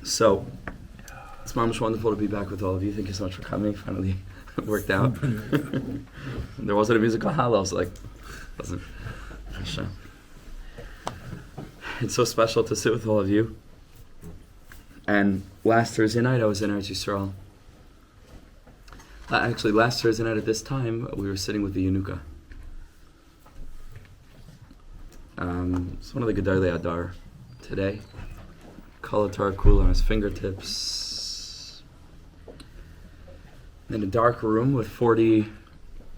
So, it's mamish wonderful to be back with all of you. Thank you so much for coming. Finally, it worked out. There wasn't a musical hall. I was like, wasn't. It's so special to sit with all of you. And last Thursday night, I was in Eretz Yisrael. Actually, last Thursday night at this time, we were sitting with the Yenuka. It's one of the bigdei Adar today. haTorah cool on his fingertips. In a dark room with 40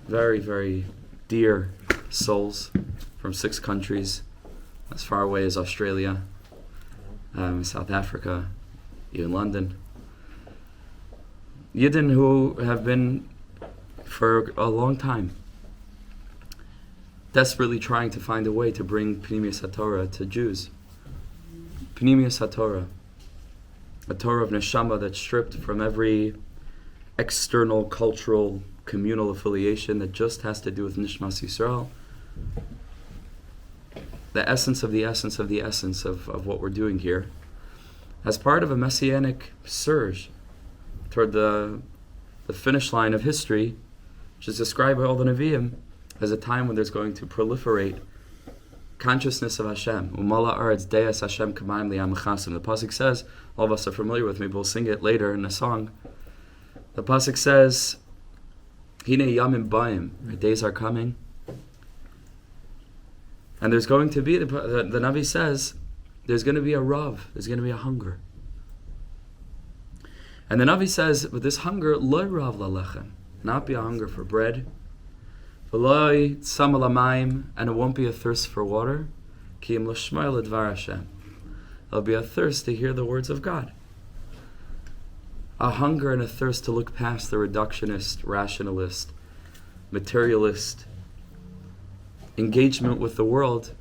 very, very dear souls from 6 countries, as far away as Australia, South Africa, even London. Yidden who have been, for a long time, desperately trying to find a way to bring Penimiyus haTorah to Jews. Penimiyus haTorah, a Torah of neshama that's stripped from every external, cultural, communal affiliation that just has to do with Nishmas Yisrael. The essence of the essence of the essence of what we're doing here, as part of a messianic surge toward the finish line of history, which is described by all the Nevi'im as a time when there's going to proliferate consciousness of Hashem. Umala aretz deis Hashem k'mayim liyam chasim. The pasuk says, all of us are familiar with me, but we'll sing it later in a song. The pasuk says, Hine yamim ba'im, days are coming. And there's going to be, the Navi says, there's going to be a rav, there's going to be a hunger. And the Navi says, but this hunger, lo rav lalechem, not be a hunger for bread, v'loi tzama lamayim, and it won't be a thirst for water, ki im l'shmai l'dvar Hashem. There'll be a thirst to hear the words of God. A hunger and a thirst to look past the reductionist, rationalist, materialist engagement with the world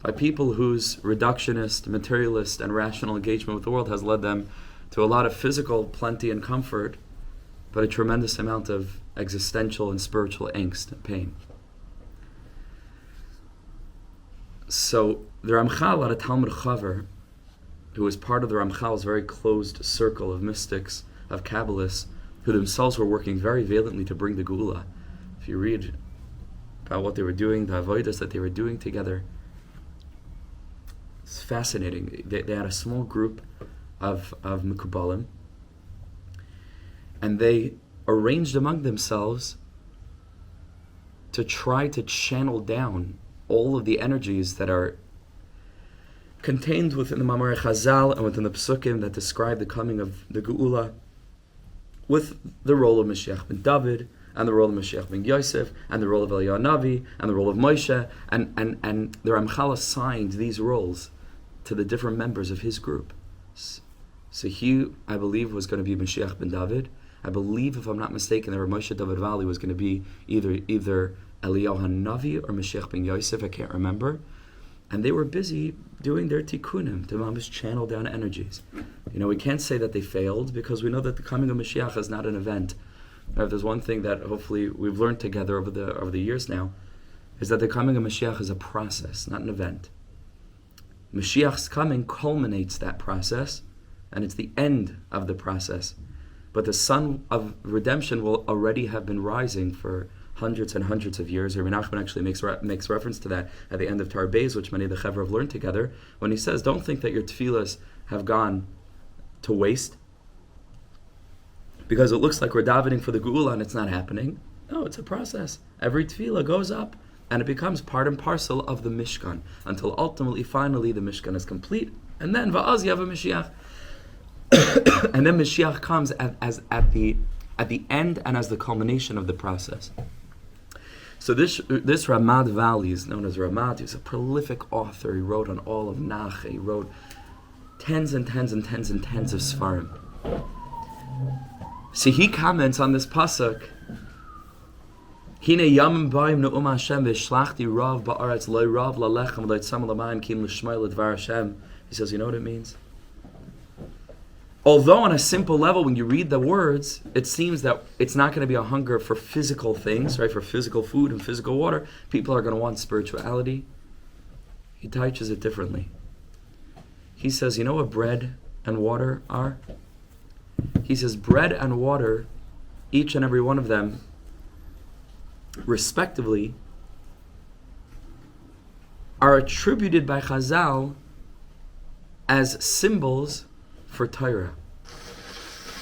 by people whose reductionist, materialist, and rational engagement with the world has led them to a lot of physical plenty and comfort, but a tremendous amount of existential and spiritual angst and pain. So the Ramchal at a Talmud Chaver, who was part of the Ramchal's very closed circle of mystics, of Kabbalists, who themselves were working very valiantly to bring the Geula. If you read about what they were doing, the avodas that they were doing together, it's fascinating. They had a small group of Mekubalim, and they arranged among themselves to try to channel down all of the energies that are contained within the Mamar Chazal and within the Psukim that describe the coming of the Geula, with the role of Mashiach ben David, and the role of Mashiach ben Yosef, and the role of Eliyahu Navi, and the role of Moshe, and the Ramchal assigned these roles to the different members of his group. So he, I believe, was going to be Mashiach ben David. I believe, if I'm not mistaken, that Moshe David Valley was going to be either Eliyahu Navi or Mashiach ben Yosef, I can't remember. And they were busy doing their tikkunim, to mamish channel down energies. You know, we can't say that they failed, because we know that the coming of Mashiach is not an event. Now, if there's one thing that hopefully we've learned together over the years now, is that the coming of Mashiach is a process, not an event. Mashiach's coming culminates that process, and it's the end of the process. But the sun of redemption will already have been rising for hundreds and hundreds of years. Rabbi Nachman actually makes reference to that at the end of Tar Beis, which many of the chevra have learned together, when he says, don't think that your tefillas have gone to waste because it looks like we're davening for the Geula and it's not happening. No, it's a process. Every tefillah goes up and it becomes part and parcel of the Mishkan until ultimately, finally, the Mishkan is complete. And then, va'az, you have a Mashiach. And then Mashiach comes at the end and as the culmination of the process. So this Ramad Valley is known as Ramad. He's a prolific author. He wrote on all of Nach. He wrote tens and tens and tens and tens of Sfarim. So he comments on this pasuk. Hine yamim ba'im ne'um Hashem v'shlachti rav ba'aretz loy rav lalechem loy tzam l'mayim kim l'shmai l'dvar Hashem. He says, you know what it means? Although on a simple level, when you read the words, it seems that it's not going to be a hunger for physical things, right? For physical food and physical water. People are going to want spirituality. He teaches it differently. He says, you know what bread and water are? He says, bread and water, each and every one of them, respectively, are attributed by Chazal as symbols for Torah.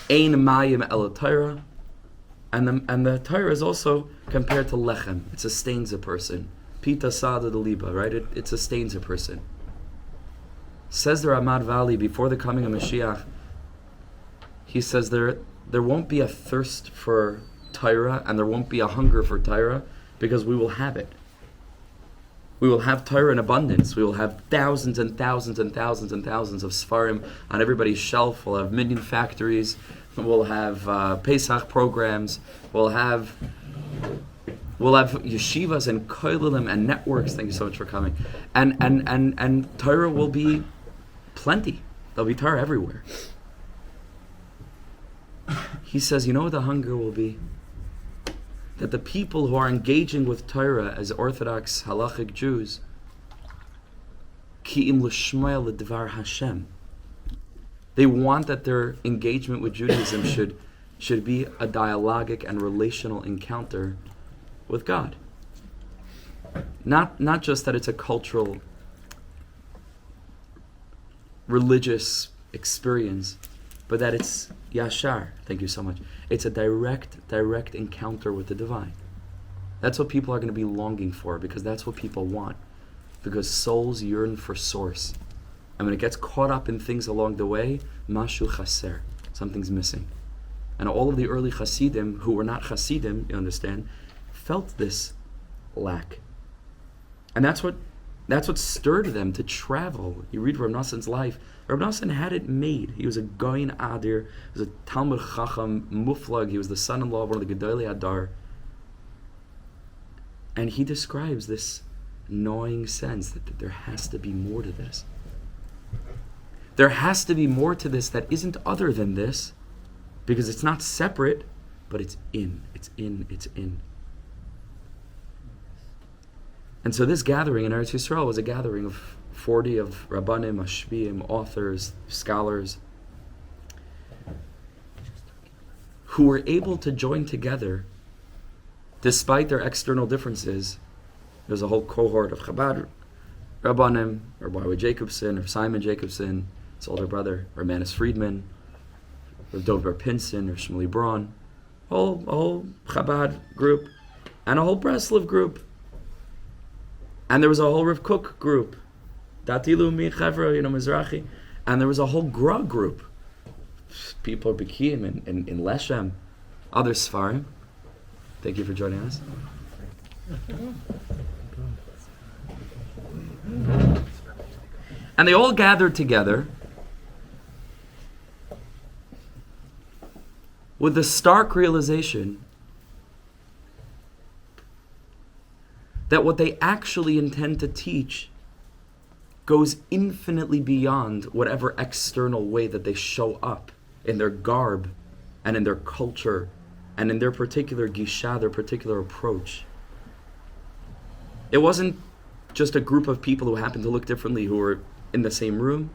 Ein mayim el Torah, and the Torah is also compared to lechem. It sustains a person. Pita sada de liba, right? It sustains a person. Says the Ramad Valley before the coming of Mashiach. He says there won't be a thirst for Torah and there won't be a hunger for Torah because we will have it. We will have Torah in abundance. We will have thousands and thousands and thousands and thousands of Sfarim on everybody's shelf. We'll have minion factories. We'll have Pesach programs. We'll have yeshivas and koilelim and networks. Thank you so much for coming. And Torah will be plenty. There'll be Torah everywhere. He says, you know what the hunger will be? That the people who are engaging with Torah as Orthodox halachic Jews, ki'im l'shmoya l'dvar Hashem, they want that their engagement with Judaism should be a dialogic and relational encounter with God. Not just that it's a cultural, religious experience, but that it's yashar. Thank you so much. It's a direct encounter with the divine. That's what people are going to be longing for, because that's what people want. Because souls yearn for source. And when it gets caught up in things along the way, mashu chaser, something's missing. And all of the early Hasidim, who were not Hasidim, you understand, felt this lack. And that's what stirred them to travel. You read Rav Noson's life. Rav Noson had it made. He was a Goyin Adir. He was a Talmud Chacham Muflag. He was the son-in-law of one of the Gedolei Adar. And he describes this gnawing sense that there has to be more to this. There has to be more to this that isn't other than this, because it's not separate, but it's in. And so this gathering in Eretz Yisrael was a gathering of 40 of Rabbonim, mashpi'im, authors, scholars, who were able to join together despite their external differences. There's a whole cohort of Chabad Rabbonim, or Barwi Jacobson, or Simon Jacobson, his older brother, or Manis Friedman, or Dover Pinson, or Shmuley Braun, a whole Chabad group, and a whole Breslov group. And there was a whole Rav Kook group, Datilu mi chevra, Mizrahi, and there was a whole Gra group. People are Bekiim in Leshem, other Sfarim. Thank you for joining us. And they all gathered together with the stark realization that what they actually intend to teach goes infinitely beyond whatever external way that they show up in their garb and in their culture and in their particular gisha, their particular approach. It wasn't just a group of people who happened to look differently who were in the same room,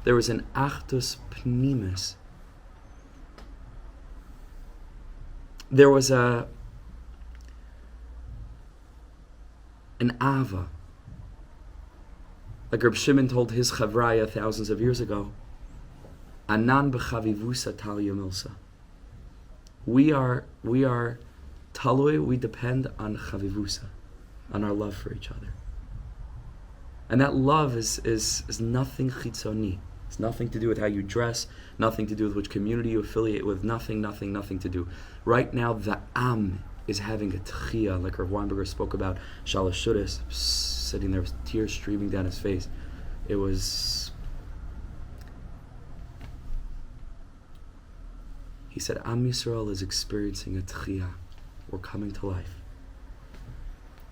there was an achdus Penimiyus. There was an ava. Like Reb Shimon told his chevra thousands of years ago, Anan b'chavivusa tal yamilsa. We are talui, we depend on chavivusa, on our love for each other. And that love is nothing chitzoni. It's nothing to do with how you dress, nothing to do with which community you affiliate with, nothing to do. Right now, the Am is having a tchiyah, like Rav Weinberger spoke about, Shalosh Shudas, sitting there with tears streaming down his face. It was... He said, Am Yisrael is experiencing a tchiyah. We're coming to life.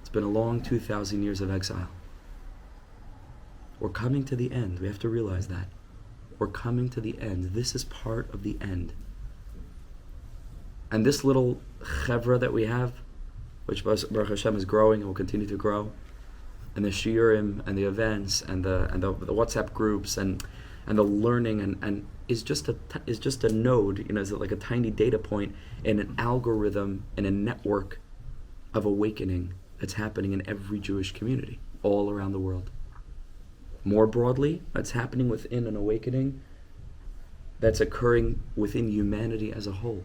It's been a long 2,000 years of exile. We're coming to the end. We have to realize that. We're coming to the end. This is part of the end. And this little chevra that we have, which Baruch Hashem is growing and will continue to grow, and the shiurim and the events and the WhatsApp groups and the learning and is just a node, is like a tiny data point in an algorithm in a network of awakening that's happening in every Jewish community all around the world. More broadly, that's happening within an awakening that's occurring within humanity as a whole.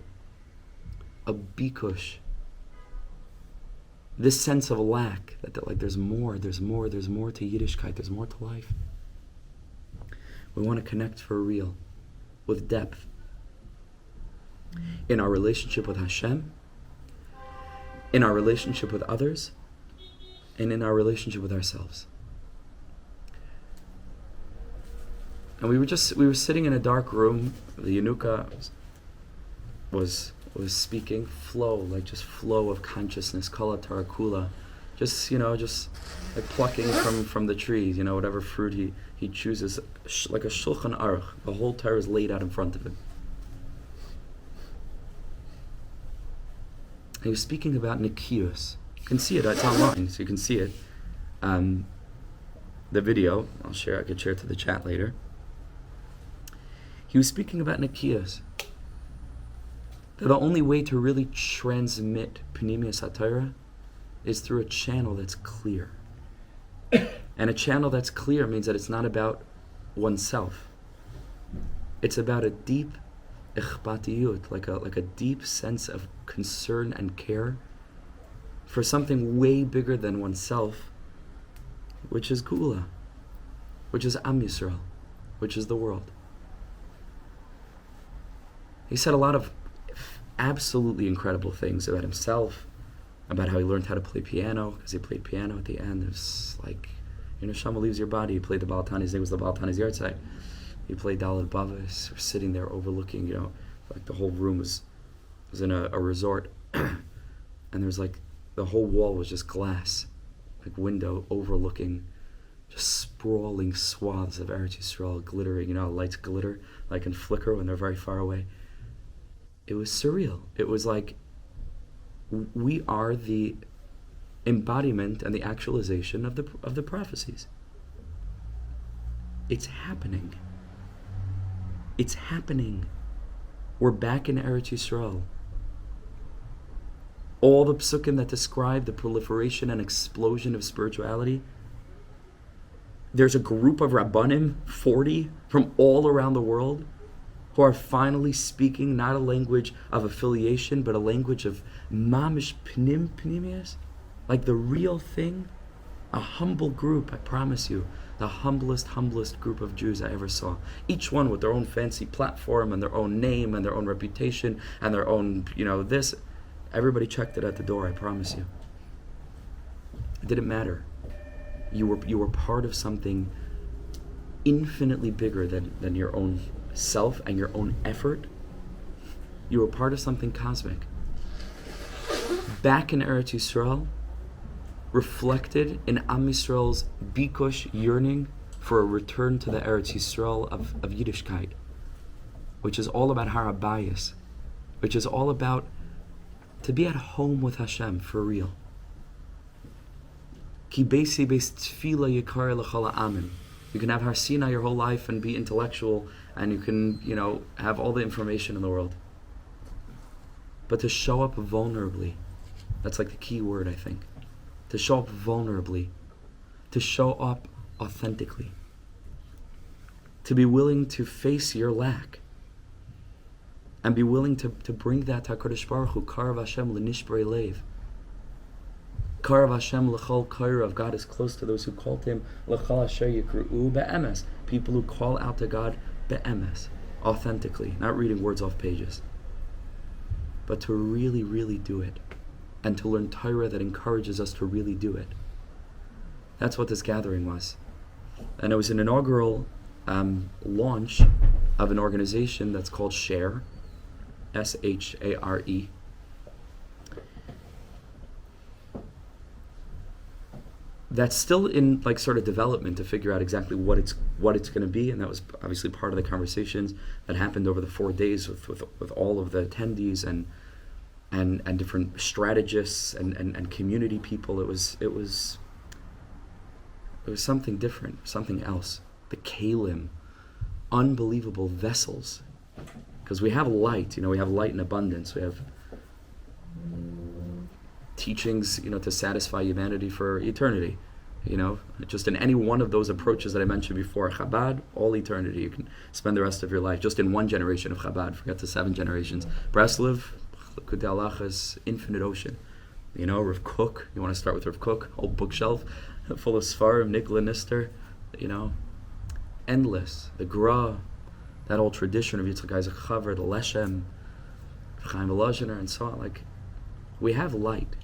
A bikush. This sense of lack, that like there's more to Yiddishkeit, there's more to life. We want to connect for real, with depth. In our relationship with Hashem, in our relationship with others, and in our relationship with ourselves. And we were sitting in a dark room. The Yanuka was speaking, flow of consciousness, kala tarakula, just like plucking from the trees, whatever fruit he chooses, like a shulchan aruch. The whole Torah is laid out in front of him. He was speaking about nikiyus. You can see it, it's online, so you can see it. The video, I could share it to the chat later. He was speaking about nikiyus. That the only way to really transmit Penimiyus haTorah is through a channel that's clear. And a channel that's clear means that it's not about oneself. It's about a deep ichbatiyut, like a deep sense of concern and care for something way bigger than oneself, which is Gula, which is Am Yisrael, which is the world. He said a lot of absolutely incredible things about himself, about how he learned how to play piano, because he played piano at the end. It was like, Neshama leaves your body. He played the Baal Tani's, it was the Baal Tani's yahrzeit. He played Dalet Bavas, sitting there overlooking, like the whole room was in a resort, and there was like, the whole wall was just glass, like window overlooking, just sprawling swaths of Eretz Yisrael glittering, lights glitter, like and flicker when they're very far away. It was surreal. It was like we are the embodiment and the actualization of the prophecies. It's happening. It's happening. We're back in Eretz Yisrael. All the psukim that describe the proliferation and explosion of spirituality. There's a group of Rabbonim, 40, from all around the world, who are finally speaking not a language of affiliation, but a language of mamish Penimiyus, like the real thing. A humble group, I promise you, the humblest group of Jews I ever saw. Each one with their own fancy platform and their own name and their own reputation and their own, this. Everybody checked it at the door, I promise you. It didn't matter. You were part of something infinitely bigger than your own self and your own effort. You were part of something cosmic. Back in Eretz Yisrael, reflected in Am Yisrael's bikush yearning for a return to the Eretz Yisrael of Yiddishkeit, which is all about harabayis, which is all about to be at home with Hashem for real. Ki beisi beis tefila yikar l'chol ha'amim. You can have Har Sinai your whole life and be intellectual, and you can, have all the information in the world. But to show up vulnerably, that's like the key word, I think. To show up vulnerably, to show up authentically, to be willing to face your lack, and be willing to bring that to HaKadosh Baruch Hu, Karav Hashem l'nishbrei leiv. Karav Hashem l'chol karav, God is close to those who call to Him, l'chol asher yikru'u be'emes, people who call out to God be'emes, authentically, not reading words off pages, but to really, really do it, and to learn Torah that encourages us to really do it. That's what this gathering was. And it was an inaugural launch of an organization that's called SHARE, SHARE. That's still in sort of development to figure out exactly what it's going to be, and that was obviously part of the conversations that happened over the 4 days with all of the attendees and different strategists and community people. It was something different, something else. The kalim, unbelievable vessels, because we have light. We have light in abundance. We have teachings, to satisfy humanity for eternity. Just in any one of those approaches that I mentioned before, Chabad, all eternity. You can spend the rest of your life just in one generation of Chabad. Forget the 7 generations. Breslov, Kudei Halacha's infinite ocean. Rav Kook. You want to start with Rav Kook? Old bookshelf full of Sfarim, Nikola Nister. Endless. The Gra, that old tradition of Yitzchak Isaac Chevra, the Leshem, Chaim Volozhiner, and so on. We have light.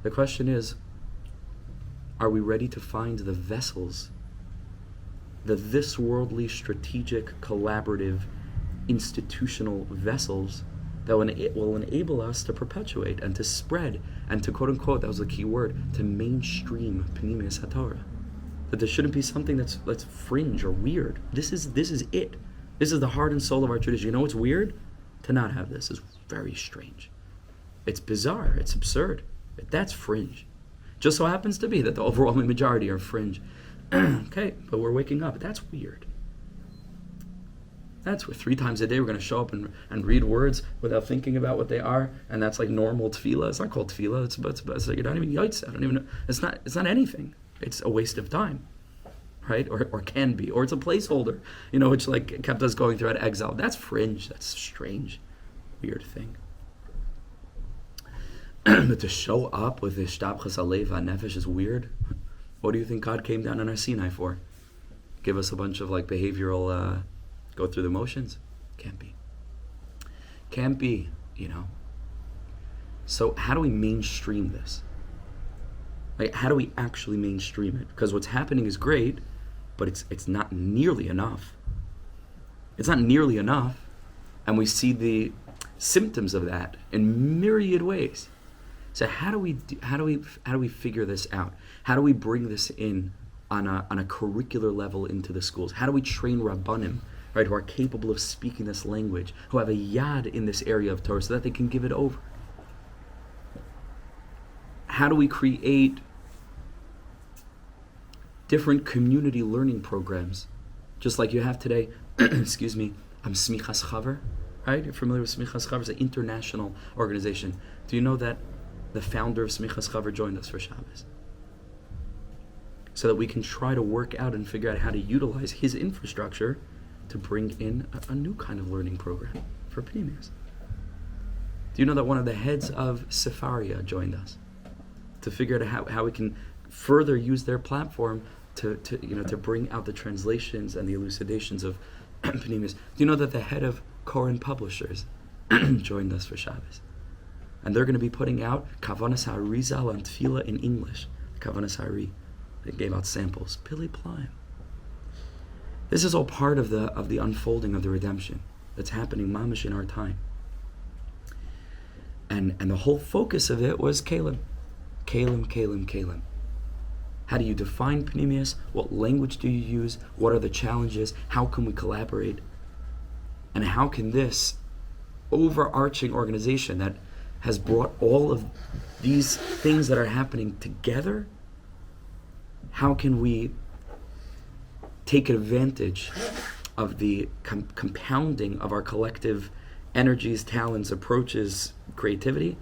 The question is, are we ready to find the vessels, the this worldly, strategic, collaborative, institutional vessels that will enable us to perpetuate and to spread and to, quote unquote, that was the key word, to mainstream Penimiyus haTorah? That there shouldn't be something that's fringe or weird. This is it. This is the heart and soul of our tradition. What's weird? To not have this is very strange. It's bizarre. It's absurd. That's fringe. Just so happens to be that the overwhelming majority are fringe. Okay, but we're waking up. That's weird. That's where 3 times a day we're going to show up and read words without thinking about what they are, and that's like normal tefillah. It's not called tefillah. It's like you're not even yaitz. I don't even know. It's not anything. It's a waste of time, right? Or can be. Or it's a placeholder, which kept us going throughout exile. That's fringe. That's strange, weird thing. But to show up with this shtapchas alev nefesh is weird. What do you think God came down on our Sinai for? Give us a bunch of behavioral, go through the motions? Can't be, So how do we mainstream this? How do we actually mainstream it? Because what's happening is great, but it's not nearly enough. It's not nearly enough, and we see the symptoms of that in myriad ways. So how do we figure this out? How do we bring this in on a curricular level into the schools? How do we train Rabbonim, right, who are capable of speaking this language, who have a yad in this area of Torah, so that they can give it over? How do we create different community learning programs, just like you have today? Excuse me, Smichas Chaver, right? You're familiar with Smichas Chaver? It's an international organization. Do you know that the founder of Smichas Chaver joined us for Shabbos? So that we can try to work out and figure out how to utilize his infrastructure to bring in a new kind of learning program for Penimiyus. Do you know that one of the heads of Sefaria joined us to figure out how we can further use their platform to bring out the translations and the elucidations of Penimiyus? Do you know that the head of Koren Publishers joined us for Shabbos? And they're going to be putting out Kavanas Harizal and Tefillah in English. Kavanas Hari. They gave out samples. Pili Plaim. This is all part of the unfolding of the redemption that's happening mamish in our time. And the whole focus of it was Kalim. Kalim. How do you define Penimiyus? What language do you use? What are the challenges? How can we collaborate? And how can this overarching organization that has brought all of these things that are happening together, how can we take advantage of the compounding of our collective energies, talents, approaches, creativity,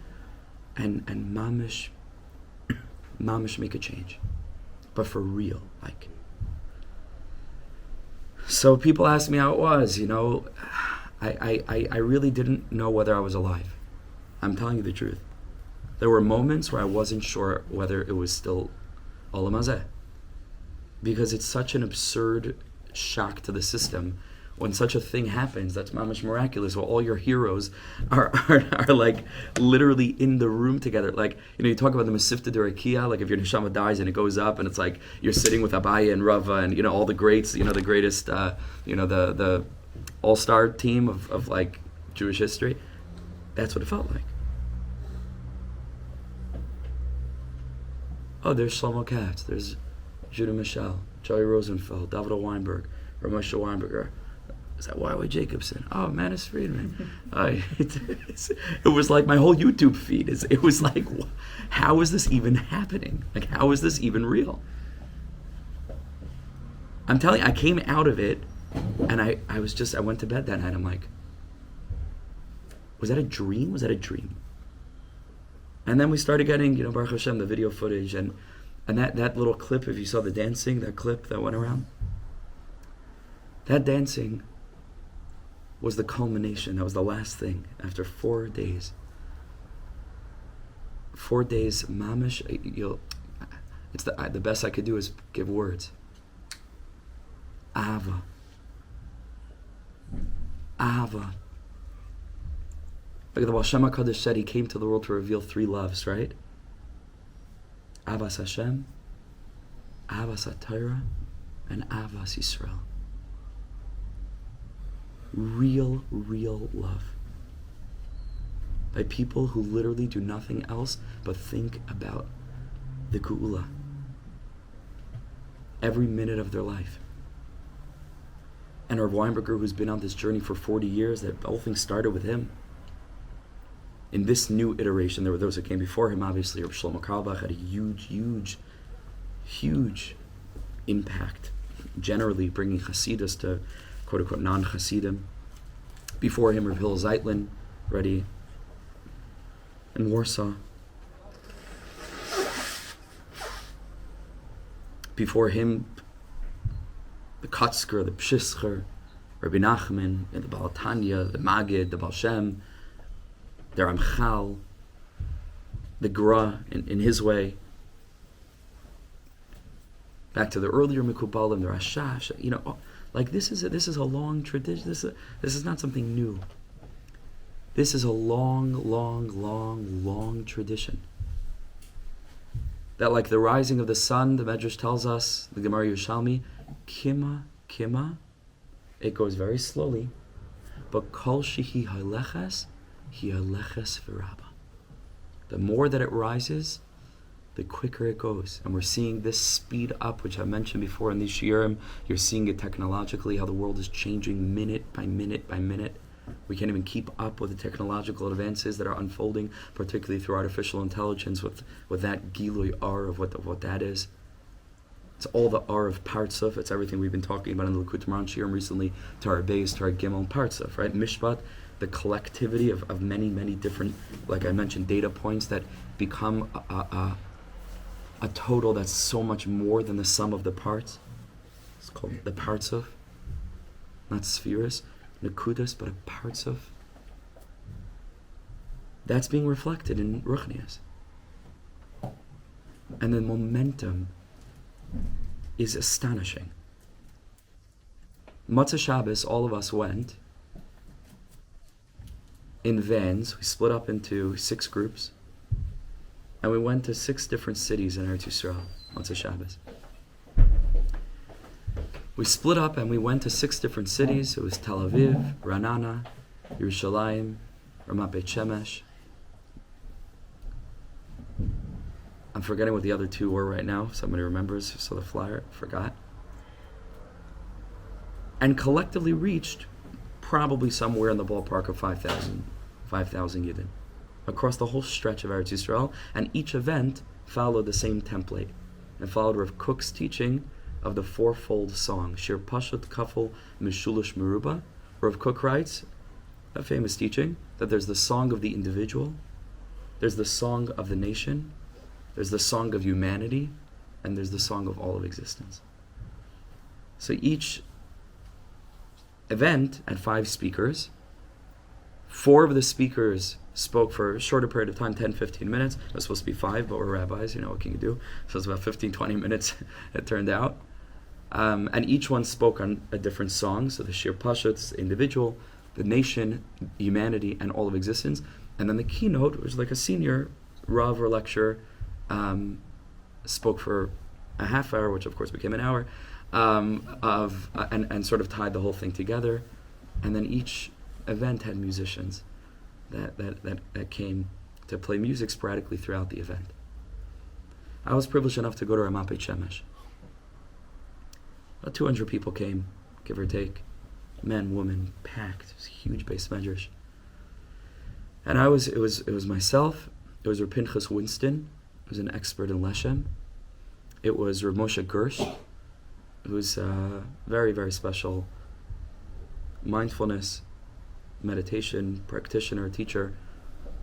and mamish make a change, but for real, like. So people ask me how it was. I really didn't know whether I was alive. I'm telling you the truth. There were moments where I wasn't sure whether it was still olam hazeh, because it's such an absurd shock to the system when such a thing happens that's mamish miraculous, while all your heroes are like literally in the room together. Like, you talk about the Masifta Durakia, like if your neshama dies and it goes up and it's like you're sitting with Abaya and Rava and all the greats, the greatest, the all-star team of like Jewish history. That's what it felt like. Oh, there's Shlomo Katz, there's Judah Michel, Joey Rosenfeld, David O. Weinberg, Ramesh Weinberger. Is that Y.Y. Jacobson? Oh, Manis Friedman. It was like my whole YouTube feed. It was like, how is this even happening? Like, how is this even real? I'm telling you, I came out of it, and I went to bed that night. I'm like, was that a dream? Was that a dream? And then we started getting, Baruch Hashem, the video footage, and that little clip, if you saw the dancing, that clip that went around, that dancing was the culmination. That was the last thing. After 4 days. 4 days, mamish. It's the best I could do is give words. Ahava. Ahava. Like the Baal Shem HaKadosh said, he came to the world to reveal 3 loves, right? Avas Hashem, Avas haTorah, and Avas Yisrael. Real love. By people who literally do nothing else but think about the Geula every minute of their life. And Rav Weinberger, who's been on this journey for 40 years, that whole thing started with him. In this new iteration, there were those that came before him, obviously. Rav Shlomo Carlebach had a huge impact, generally bringing Hasidus to quote-unquote non-Hasidim. Before him, Rav Hillel Zeitlin, already in Warsaw. Before him, the Kotzker, the Pshischer, Rabbi Nachman, and the Baal Tanya, the Magid, the Baal Shem, the Ramchal, the Gra in his way. Back to the earlier Mekubalim, the Rashash, like this is a long tradition. This is not something new. This is a long tradition. That like the rising of the sun, the Medrash tells us, the Gemara Yerushalmi, kima, it goes very slowly, but kol shehi haleches, hi haleches v'raba. The more that it rises, the quicker it goes. And we're seeing this speed up, which I mentioned before in these shiurim. You're seeing it technologically, how the world is changing minute by minute by minute. We can't even keep up with the technological advances that are unfolding, particularly through artificial intelligence, with that Gilui R of what that is. It's all the R of Partsuf. It's everything we've been talking about in the Likutei Moharan shiurim recently, to our base, to our Gimel, and Partsuf, right? Mishpat, the collectivity of many different, like I mentioned, data points that become a total that's so much more than the sum of the parts. It's called the Partsuf, not spheres, Nakudas, but a Partsuf. That's being reflected in Ruchnias. And the momentum is astonishing. Matzah Shabbos, all of us went in vans. We split up into 6 groups, and we went to 6 different cities in Eretz Yisrael. Matzah Shabbos. We split up and we went to 6 different cities. It was Tel Aviv, Ra'anana, Yerushalayim, Ramat Beit Shemesh. I'm forgetting what the other 2 were right now. If somebody remembers, saw the flyer, forgot. And collectively reached probably somewhere in the ballpark of 5,000 Yidden across the whole stretch of Eretz Yisrael. And each event followed the same template and followed Rav Kook's teaching of the fourfold song. Shir Pashut Kafel Mishulish Meruba. Rav Kook writes, a famous teaching, that there's the song of the individual, there's the song of the nation, there's the song of humanity, and there's the song of all of existence. So each event had 5 speakers. 4 of the speakers spoke for a shorter period of time, 10, 15 minutes. It was supposed to be 5, but we're rabbis, what can you do? So it's about 15, 20 minutes, it turned out. And each one spoke on a different song. So the Shir Pashut, the individual, the nation, humanity, and all of existence. And then the keynote, which was like a senior Rav or lecturer, spoke for a half hour, which of course became an hour, and sort of tied the whole thing together. And then each event had musicians that came to play music sporadically throughout the event. I was privileged enough to go to Ramat Beit Shemesh. About 200 people came, give or take. Men, women, packed. It was a huge base medrash. And it was myself, it was Rav Pinchas Winston, who's an expert in Leshem. It was Rav Moshe Gersh, who's a very, very special mindfulness, meditation practitioner, teacher,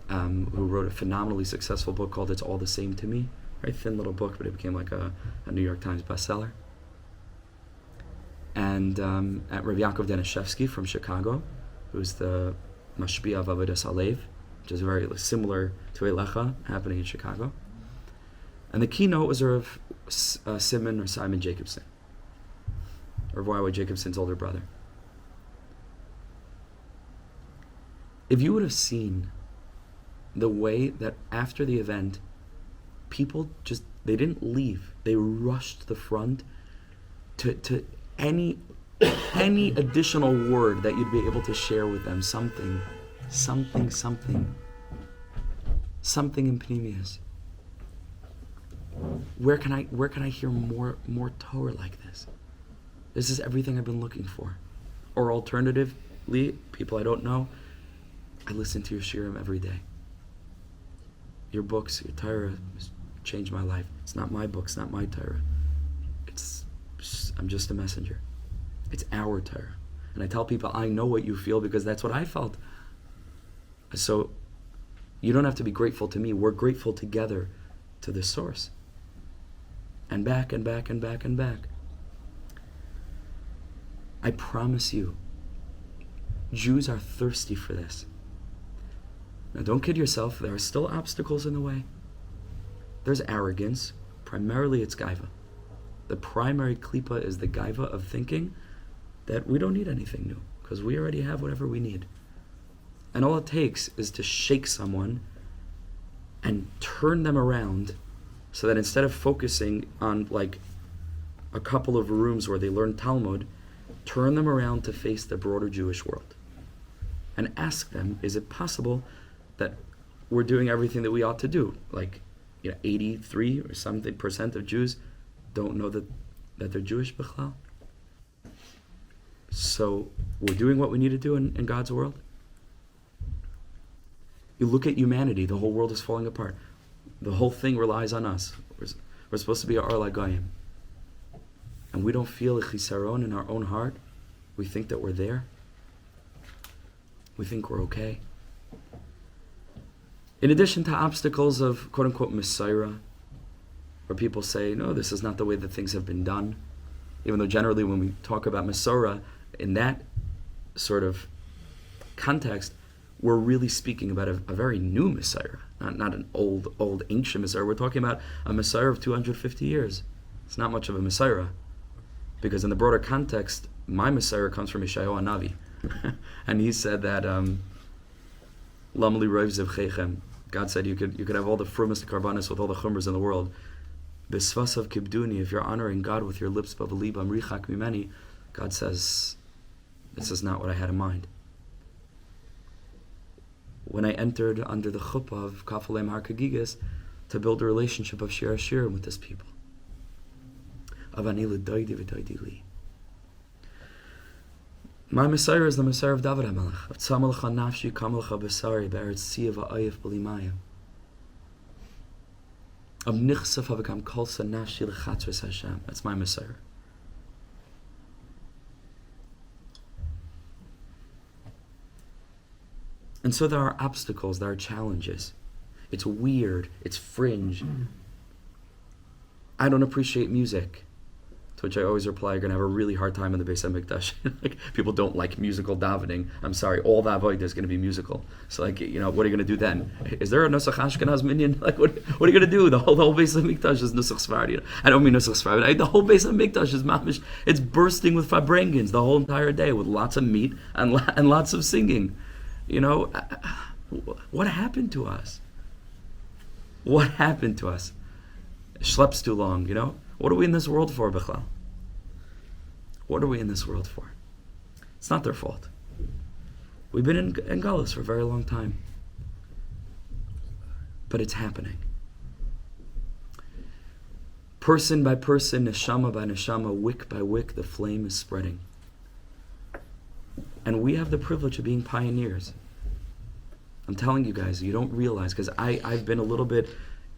who wrote a phenomenally successful book called It's All the Same to Me. Very thin little book, but it became like a New York Times bestseller. And at Rav Yaakov Danishevsky from Chicago, who's the mashpi'im of Avodas Alev, which is very similar to Eilecha happening in Chicago. And the keynote was Rav Simon Jacobson, Rav Y.Y. Jacobson's older brother. If you would have seen the way that after the event, people they didn't leave. They rushed to the front to any additional word that you'd be able to share with them, something in Penimiyus. Where can I hear more Torah like this? This is everything I've been looking for. Or alternatively, people I don't know, I listen to your shirim every day. Your books, your Torah changed my life. It's not my books, not my Torah. I'm just a messenger. It's our Torah. And I tell people, I know what you feel because that's what I felt. So you don't have to be grateful to me. We're grateful together to the source. And back and back and back and back. I promise you, Jews are thirsty for this. Now don't kid yourself, there are still obstacles in the way. There's arrogance, primarily it's gaiva. The primary klipa is the gaiva of thinking that we don't need anything new, because we already have whatever we need. And all it takes is to shake someone and turn them around so that instead of focusing on like a couple of rooms where they learn Talmud, turn them around to face the broader Jewish world. And ask them, is it possible that we're doing everything that we ought to do? 83 or something % of Jews don't know that they're Jewish b'chlal. So we're doing what we need to do in God's world. You look at humanity, the whole world is falling apart. The whole thing relies on us. We're supposed to be Ar Lagayim. And we don't feel a chisaron in our own heart. We think that we're there. We think we're okay. In addition to obstacles of quote-unquote Messiah, where people say, no, this is not the way that things have been done. Even though generally when we talk about Masorah, in that sort of context, we're really speaking about a very new Messiah, not an old ancient Messiah. We're talking about a Messiah of 250 years. It's not much of a Messiah, because in the broader context, my Messiah comes from Yeshayahu Hanavi. And he said that Lam li roiv zevchechem. God said you could have all the frumest karbanis with all the chumras in the world. B'svasav kibduni, if you're honoring God with your lips, b'velibam richak mimeni, God says, this is not what I had in mind. When I entered under the chuppah of Kafalem Har Kagigas to build a relationship of Shir Hashirim with this people. Avani l'doidi v'doidi li. My Messiah is the Messiah of David HaMelech. Of Tzamalecha nafshi kamalecha b'sari be'eretz tzia v'ayif b'limaya. Of nichsaf havakam kolsa nafshi l'chatzres Hashem. That's my Messiah. And so there are obstacles, there are challenges. It's weird, it's fringe. I don't appreciate music. To which I always reply, you're going to have a really hard time in the Beis HaMikdash. Like, people don't like musical davening. I'm sorry, all the avodah is going to be musical. So, like, what are you going to do then? Is there a Nusach Ashkenaz minyan? Like, what are you going to do? The whole Beis HaMikdash is Nusach Sephardi. I don't mean Nusach Sephardi. The whole Beis HaMikdash is mamish. It's bursting with farbrengens the whole entire day with lots of meat and lots of singing. What happened to us? What happened to us? Schlepp's too long, What are we in this world for, Bichlal? What are we in this world for? It's not their fault. We've been in Galus for a very long time. But it's happening. Person by person, neshama by neshama, wick by wick, the flame is spreading. And we have the privilege of being pioneers. I'm telling you guys, you don't realize, because I've been a little bit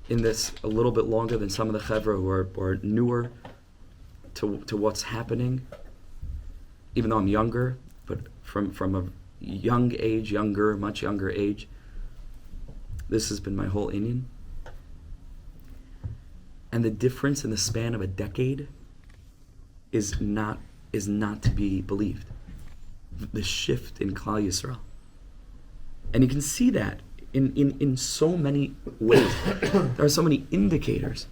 in this a little bit longer than some of the chevra who are newer to what's happening, even though I'm younger, but from a much younger age, this has been my whole inyan. And the difference in the span of a decade is not to be believed. The shift in Klal Yisrael. And you can see that in so many ways. There are so many indicators.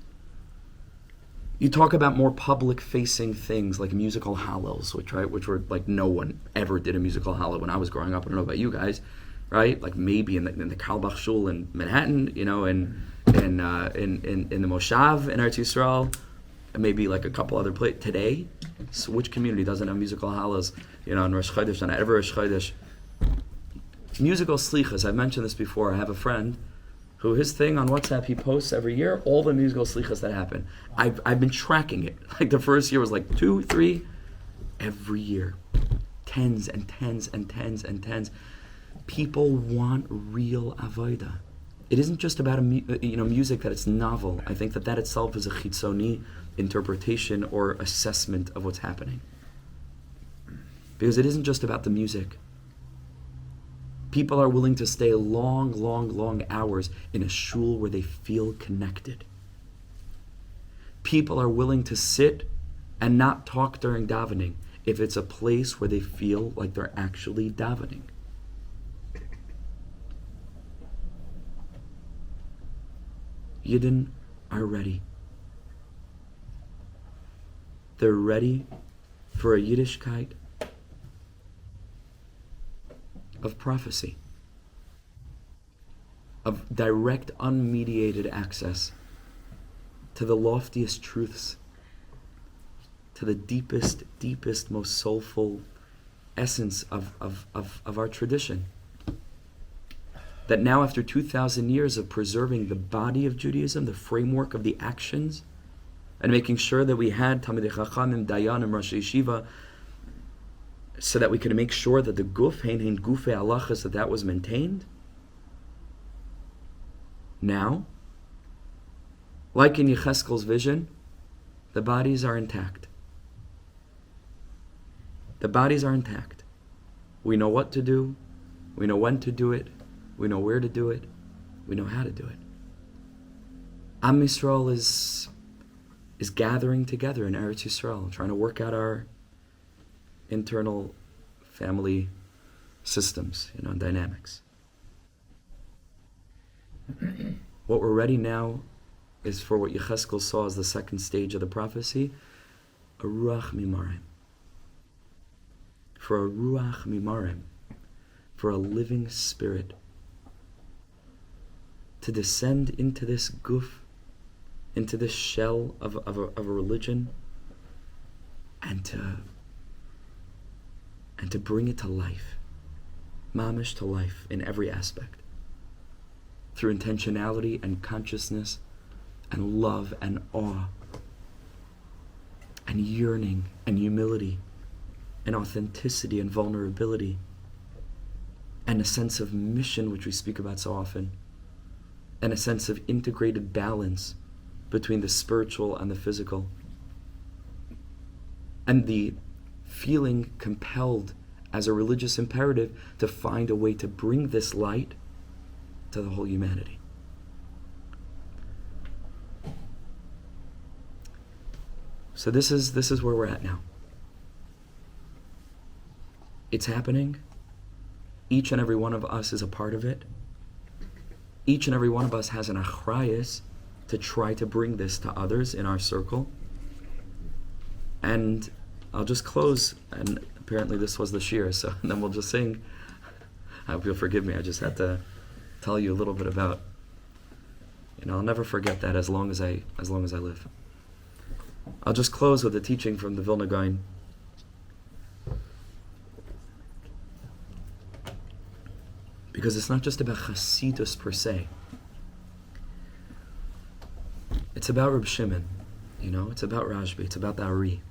You talk about more public-facing things like musical hallels, which were like no one ever did a musical hallel when I was growing up. I don't know about you guys, right? Like maybe in the Carlebach Shul in Manhattan, in the Moshav in Eretz Yisrael, and maybe like a couple other places. Today, so which community doesn't have musical hallels? On Rosh Chodesh, on every Rosh Chodesh. Musical slichas, I've mentioned this before. I have a friend who his thing on WhatsApp, he posts every year all the musical slichas that happen. I've been tracking it. Like the first year was like 2, 3, every year. Tens and tens and tens and tens. People want real avodah. It isn't just about music that it's novel. I think that itself is a chitzoni interpretation or assessment of what's happening. Because it isn't just about the music. People are willing to stay long, long, long hours in a shul where they feel connected. People are willing to sit and not talk during davening if it's a place where they feel like they're actually davening. Yidden are ready. They're ready for a Yiddishkeit of prophecy, of direct, unmediated access to the loftiest truths, to the deepest, most soulful essence of our tradition. That now, after 2,000 years of preserving the body of Judaism, the framework of the actions, and making sure that we had Talmidei Chachamim, Dayanim, Rosh Yeshiva, so that we could make sure that the guf, hein gufei halachas, that was maintained. Now, like in Yecheskel's vision, the bodies are intact. The bodies are intact. We know what to do. We know when to do it. We know where to do it. We know how to do it. Am Yisrael is gathering together in Eretz Yisrael, trying to work out our internal family systems, and dynamics. What we're ready now is for what Yecheskel saw as the second stage of the prophecy, a ruach mimarim. For a ruach mimarim, for a living spirit to descend into this guf, into this shell of a religion, and to bring it to life, mamish to life in every aspect, through intentionality and consciousness and love and awe and yearning and humility and authenticity and vulnerability and a sense of mission, which we speak about so often, and a sense of integrated balance between the spiritual and the physical, and the feeling compelled as a religious imperative to find a way to bring this light to the whole humanity. So this is where we're at now. It's happening. Each and every one of us is a part of it. Each and every one of us has an achrayus to try to bring this to others in our circle. And I'll just close, and apparently this was the shir, so and then we'll just sing. I hope you'll forgive me. I just had to tell you a little bit about, I'll never forget that as long as I live. I'll just close with a teaching from the Vilna Gaon. Because it's not just about Hasidus per se. It's about Reb Shimon, it's about Rashbi, it's about the Ari.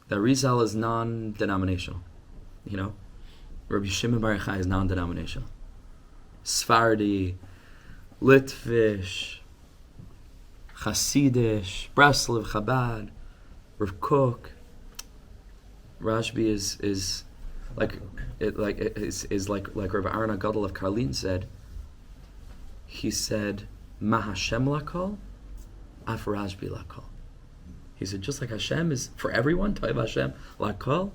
The Arizal is non-denominational, Rabbi Shimon Bar Yochai is non-denominational. Sephardi, Litvish, Hasidish, Breslov, Chabad, Rav Kook. Rashbi is like Rav Arna Gadol of Karlin said. He said, "Ma Hashem lakol, af Rashbi lakol." He said, just like Hashem is for everyone, Toiv Hashem lakol,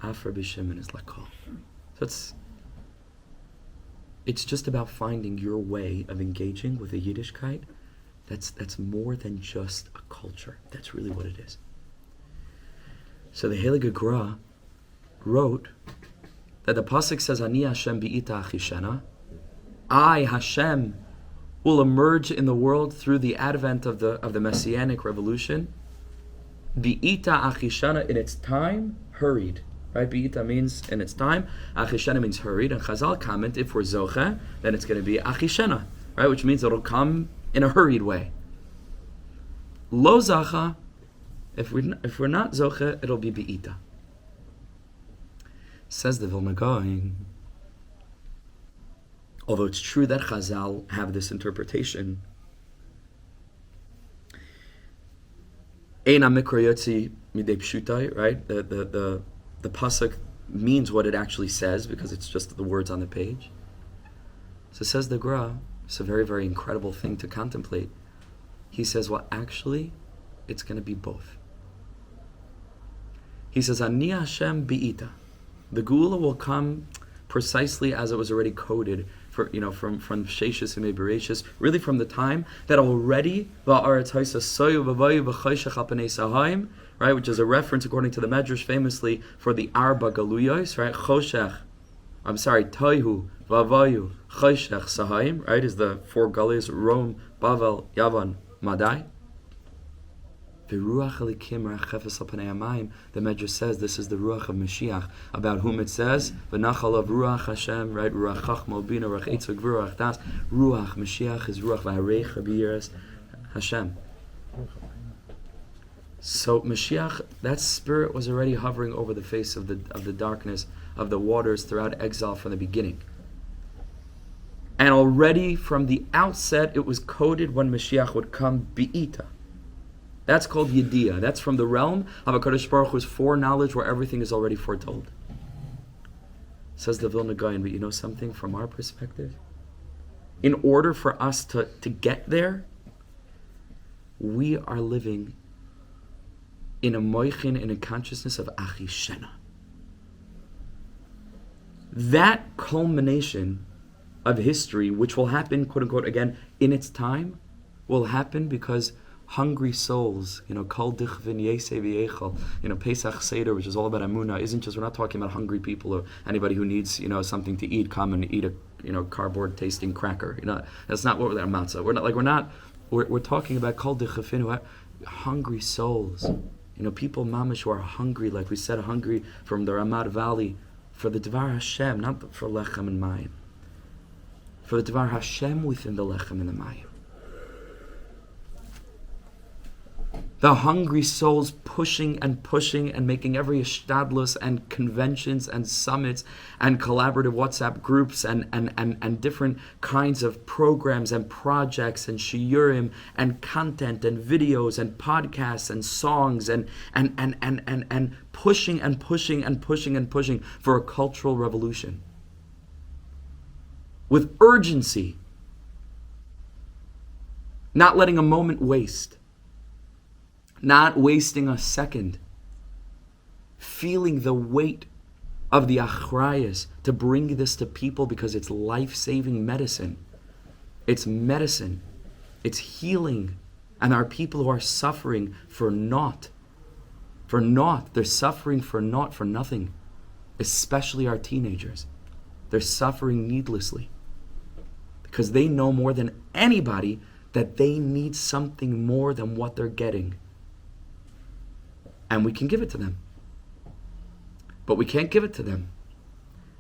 af Rabbi Shimon is lakol. So it's just about finding your way of engaging with the Yiddishkeit. That's more than just a culture. That's really what it is. So the Heilige Gra wrote that the pasuk says, "Ani Hashem bi'ita achishena." I, Hashem, will emerge in the world through the advent of the messianic revolution. Bi'ita achishena, in its time, hurried. Right? Bi'ita means in its time. Achishena means hurried. And Chazal comment, if we're zoche, then it's going to be achishena, right? Which means it'll come in a hurried way. Lo zacha, if we're not zoche, it'll be bi'ita. Says the Vilna Gaon, although it's true that Chazal have this interpretation, Eina mikra yotzi midei pshutai, right? The pasuk means what it actually says because it's just the words on the page. So says the Gra, it's a very, very incredible thing to contemplate. He says, well, actually, it's going to be both. He says, Ani Hashem bi'ita. The Geula will come precisely as it was already coded from Sheshis and Bereshis, really from the time that already right, which is a reference according to the Medrash famously for the Arba Galuyos, right? Toihu, Vavayu, Choshech, Sahayim, right, is the four Galuyos, Rome, Bavel, Yavan, Madai. The Medrash says this is the Ruach of Mashiach, about whom it says, V'nachal of Ruach Hashem, right? Ruach Chachma Bina, Ruach Eitzvah Ruach Das. Ruach Mashiach is Ruach V'harei Chabiras Hashem. So Mashiach, that spirit was already hovering over the face of the darkness of the waters throughout exile from the beginning. And already from the outset, it was coded when Mashiach would come, Bi'ita. That's called Yediyah. That's from the realm of HaKadosh Baruch Hu's foreknowledge, where everything is already foretold. Says the Vilna Gaon, but you know something from our perspective? In order for us to get there, we are living in a moichin, in a consciousness of Achishena. That culmination of history, which will happen, quote unquote, again, in its time, will happen because hungry souls, Kol Dichvin Yesei V'Yechel, Pesach Seder, which is all about Amunah, isn't just, we're not talking about hungry people or anybody who needs, something to eat, come and eat a, cardboard tasting cracker. That's not what we're matzah. We're talking about Kol Dichvin, who are hungry souls. People mamish who are hungry, like we said, hungry from the Ramat Valley for the Dvar Hashem, not for Lechem and Mayim. For the Dvar Hashem within the Lechem and the Mayim. The hungry souls pushing and making every ishtadlus and conventions and summits and collaborative WhatsApp groups and different kinds of programs and projects and shiurim and content and videos and podcasts and songs and pushing for a cultural revolution with urgency, not letting a moment waste. Not wasting a second, feeling the weight of the achrayas to bring this to people because it's life-saving medicine. It's medicine. It's healing. And there are people who are suffering for naught. For naught. They're suffering for naught, for nothing. Especially our teenagers. They're suffering needlessly. Because they know more than anybody that they need something more than what they're getting. And we can give it to them. But we can't give it to them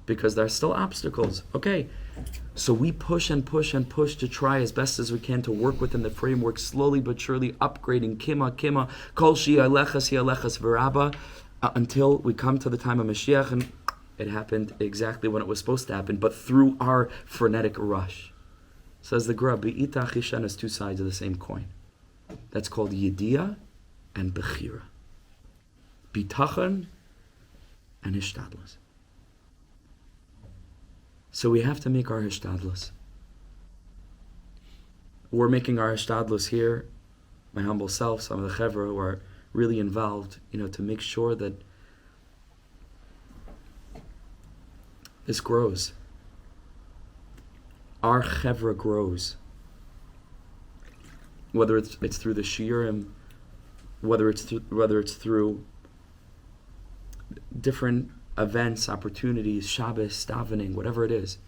because there are still obstacles. Okay, so we push to try as best as we can to work within the framework, slowly but surely upgrading kima, kol shi'alechas v'rabba, until we come to the time of Mashiach, and it happened exactly when it was supposed to happen, but through our frenetic rush. Says the Gra, Be'ita Chishan is two sides of the same coin. That's called Yediyah and Bechira. Bitachon and Hishtadlus. So we have to make our Hishtadlus. We're making our Hishtadlus here, my humble self, some of the chevra who are really involved, to make sure that this grows. Our chevra grows. Whether it's through the shiurim, whether it's through different events, opportunities, Shabbos, davening, whatever it is.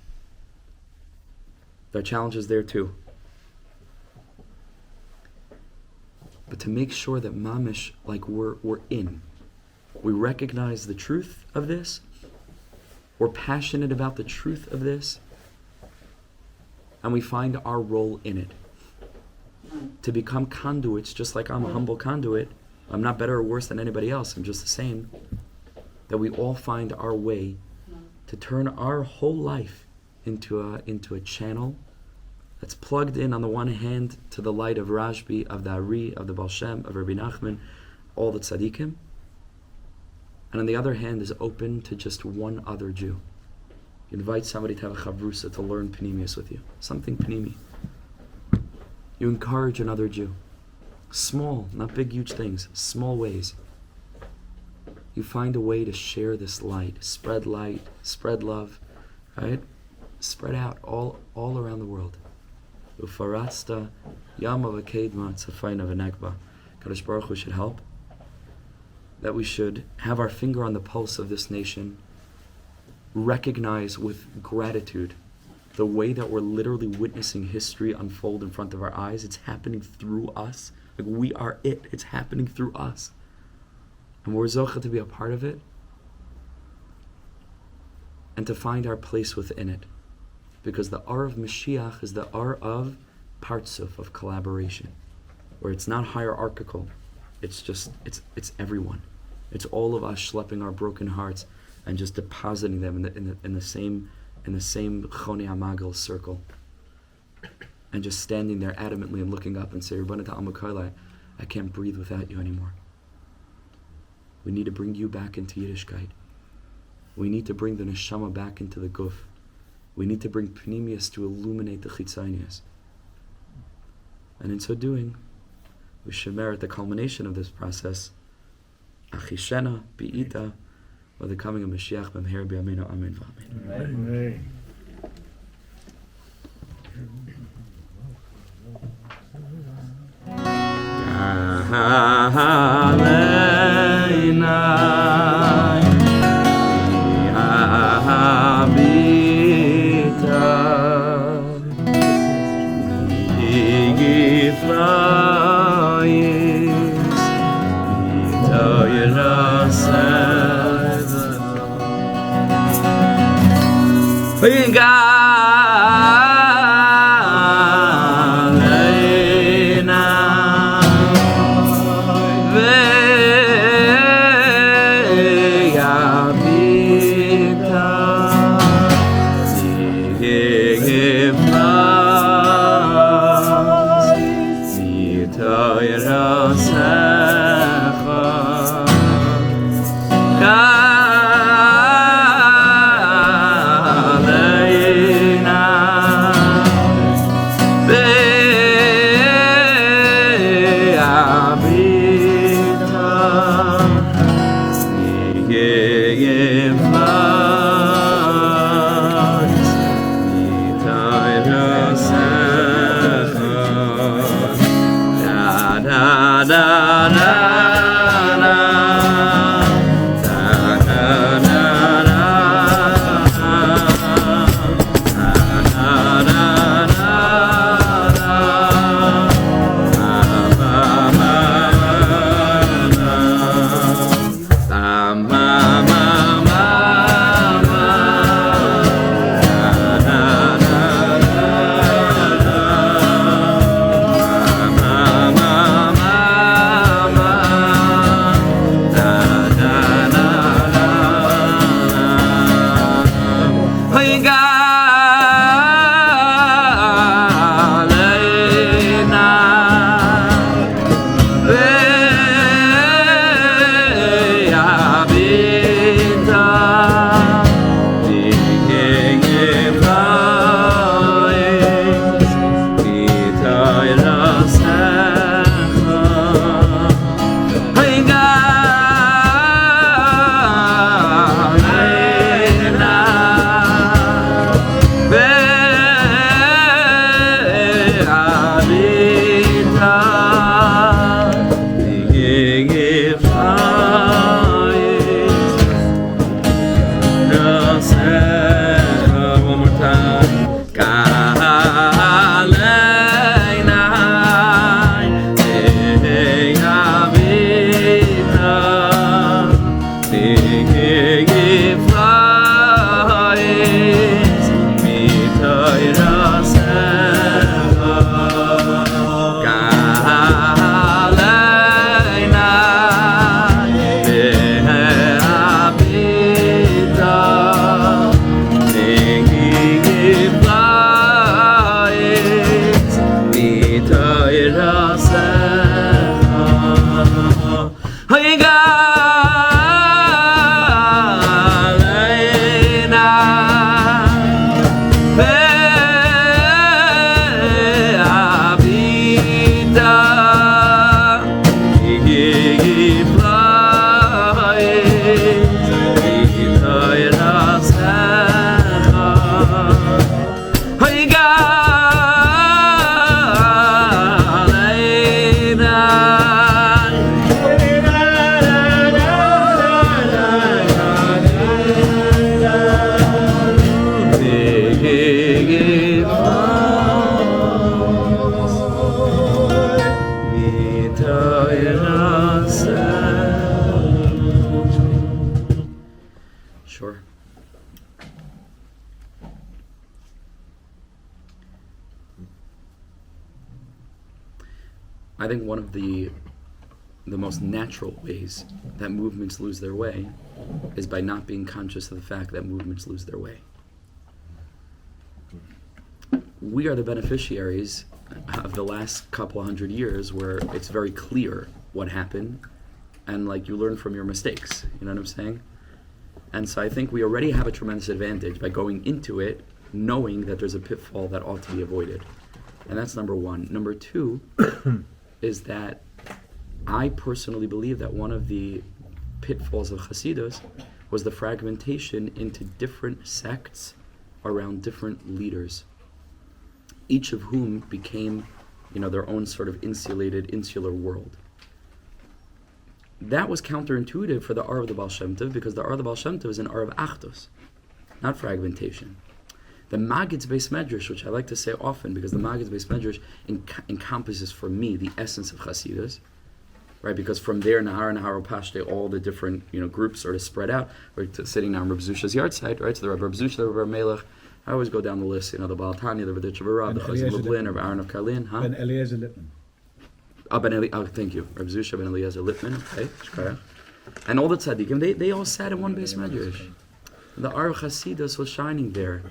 There are challenges there too. But to make sure that mamish, like we're in, we recognize the truth of this, we're passionate about the truth of this, and we find our role in it. To become conduits, just like I'm a humble conduit, I'm not better or worse than anybody else, I'm just the same. That we all find our way to turn our whole life into a channel that's plugged in on the one hand to the light of Rashbi, of the Ari, of the Baal Shem, of Rabbi Nachman, all the tzaddikim, and on the other hand is open to just one other Jew. You invite somebody to have a chavrusa to learn Penimiyus with you, something Penimi. You encourage another Jew. Small, not big, huge things, small ways. You find a way to share this light, spread love, right? Spread out all around the world. Ufaratsta yama v'kedma tzafayna v'nekba. Kadosh Baruch Hu should help. That we should have our finger on the pulse of this nation, recognize with gratitude the way that we're literally witnessing history unfold in front of our eyes. It's happening through us. Like we are it. It's happening through us. And we're zocheh to be a part of it and to find our place within it. Because the R of Mashiach is the R of partsuf, of collaboration, where it's not hierarchical. It's just, it's everyone. It's all of us schlepping our broken hearts and just depositing them in the same Chonei HaMagal circle. And just standing there adamantly and looking up and say, Rabbanu Ta'al Mekayla, I can't breathe without you anymore. We need to bring you back into Yiddishkeit. We need to bring the neshama back into the guf. We need to bring Penimiyus to illuminate the chitzonius. And in so doing, we should merit the culmination of this process. Achishena, bi'ita, or the coming of Mashiach, b'mher b'yameinu, amen v'amen. Amen. Sure. I think one of the most natural ways that movements lose their way is by not being conscious of the fact that movements lose their way. We are the beneficiaries of the last couple of 100 years where it's very clear what happened, and like you learn from your mistakes, you know what I'm saying? And so I think we already have a tremendous advantage by going into it knowing that there's a pitfall that ought to be avoided. And that's number one. Number two is that I personally believe that one of the pitfalls of Hasidus was the fragmentation into different sects around different leaders, each of whom became, their own sort of insular world. That was counterintuitive for the Ar of the Baal Shem Tov, because the Ar of the Baal Shem Tov is an Ar of Achdus, not fragmentation. The Maggid's Beis Medrash, which I like to say often, because the Maggid's Beis Medrash encompasses for me the essence of Hasidus, right? Because from there, Nahar and Nahar Pashte, all the different groups sort of spread out. We're sitting now on Reb Zusha's yard site, right? So the Reb Zusha, the Reb Melech. I always go down the list, the Baal Tanya, the Raditch of Arab, the Chazim Lublin, Reb Aaron of Karlin, Ben Eliezer Lippman. Thank you. Reb Zusha ben Eliezer Lippman, okay, Shkara. And all the tzaddikim, they all sat in one Beis Medrash. The Ar of Hasidus was shining there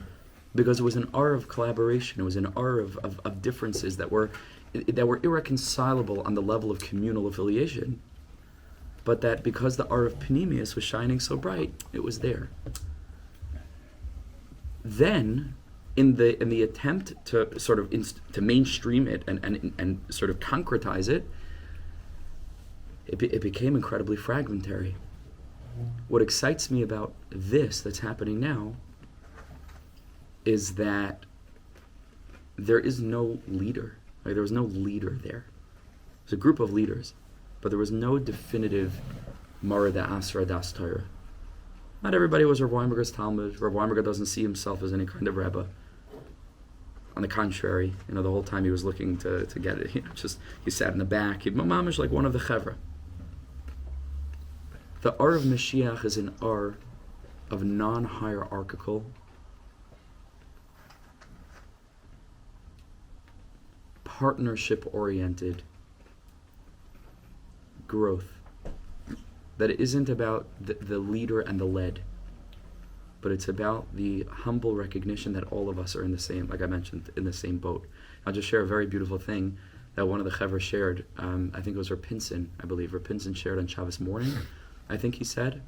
because it was an Ar of collaboration. It was an Ar of differences that were irreconcilable on the level of communal affiliation. But that because the Ar of Penimiyus was shining so bright, it was there. Then, in the attempt to sort of to mainstream it and sort of concretize it, it became incredibly fragmentary. What excites me about this that's happening now is that there is no leader. Like, there was no leader there. There's a group of leaders, but there was no definitive Mara Asra Das Torah. Not everybody was Rav Weinberger's Talmud. Rav Weinberger doesn't see himself as any kind of Rebbe. On the contrary, the whole time he was looking to get it. He sat in the back. Mamash like one of the chevra. The Ar of Mashiach is an Ar of non-hierarchical, partnership-oriented growth. That it isn't about the leader and the led, but it's about the humble recognition that all of us are in the same, like I mentioned, in the same boat. I'll just share a very beautiful thing that one of the chevra shared. I think it was Rapinson, I believe. Rapinson shared on Shabbos morning, I think he said,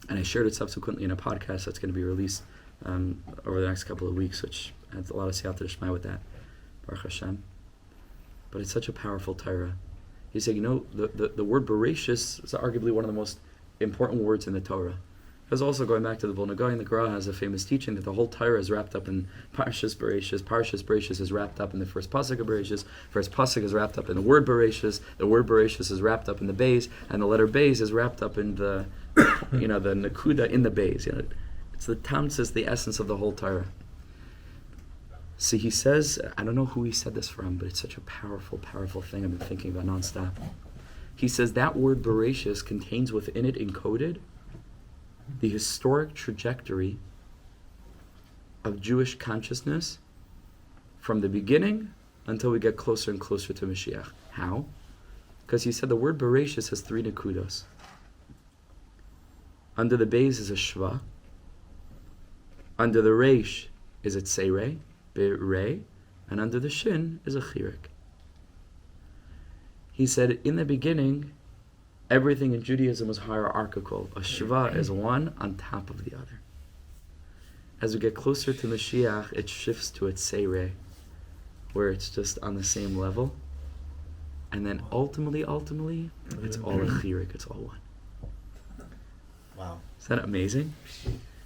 and I shared it subsequently in a podcast that's going to be released over the next couple of weeks, which has a lot of siyata d'shmaya with that, Baruch Hashem. But it's such a powerful Torah. He said, the word Bereshis is arguably one of the most important words in the Torah. Because also going back to the Vilna Gaon, the Gra has a famous teaching that the whole Torah is wrapped up in Parshas Bereshis. Parshas Bereshis is wrapped up in the first pasuk of Bereshis. First pasuk is wrapped up in the word Bereshis. The word Bereshis is wrapped up in the Beis, and the letter Beis is wrapped up in the, the Nakuda in the Beis. It's the Tamsis, the essence of the whole Torah. So he says, I don't know who he said this from, but it's such a powerful, powerful thing I've been thinking about nonstop. He says that word Bereshis contains within it encoded the historic trajectory of Jewish consciousness from the beginning until we get closer and closer to Mashiach. How? Because he said the word Bereshis has 3 nekudos. Under the Beis is a shva. Under the Reish is a tseirei, Berei, and under the Shin is a chirik. He said, in the beginning, everything in Judaism was hierarchical. A shva is one on top of the other. As we get closer to Mashiach, it shifts to a tseirei, where it's just on the same level. And then ultimately, it's all a chirik, it's all one. Wow. Is that amazing?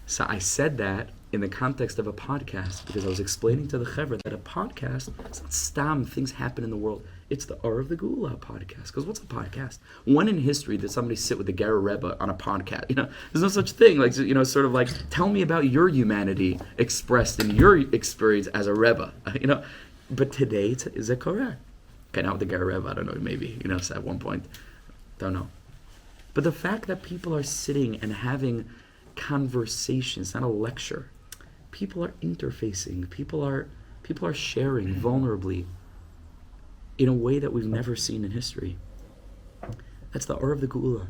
So I said that in the context of a podcast because I was explaining to the chevra that a podcast, it's not stam, things happen in the world. It's the Ar of the Gula podcast. Because what's a podcast? When in history did somebody sit with the Ger Rebbe on a podcast? There's no such thing. Sort of like, tell me about your humanity expressed in your experience as a Rebbe. But today, is it correct? Okay, now with the Ger Rebbe, I don't know, maybe, so at one point, don't know. But the fact that people are sitting and having conversations, not a lecture. People are interfacing. People are sharing vulnerably in a way that we've never seen in history. That's the Ar of the Geula.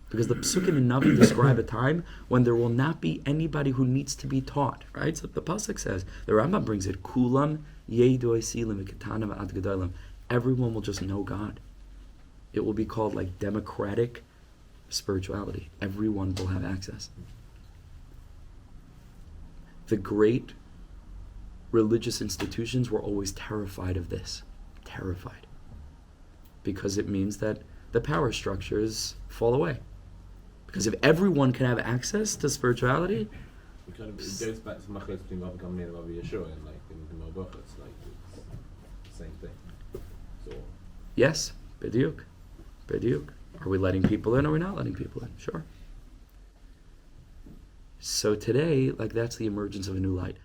Because the Psukim and Navi describe a time when there will not be anybody who needs to be taught. Right? So the Pasuk says, the Rambam brings it, Kulam yedu esilim v'ketanam ad gedalim. Everyone will just know God. It will be called like democratic spirituality. Everyone will have access. The great religious institutions were always terrified of this. Terrified. Because it means that the power structures fall away. Because if everyone can have access to spirituality... It goes back to Machlis between Rabbi Gamliel and Rabbi Yeshua, and in the Malbach, it's the same thing. So. Yes, bediuk. Are we letting people in or are we not letting people in? Sure. So today, that's the emergence of a new light.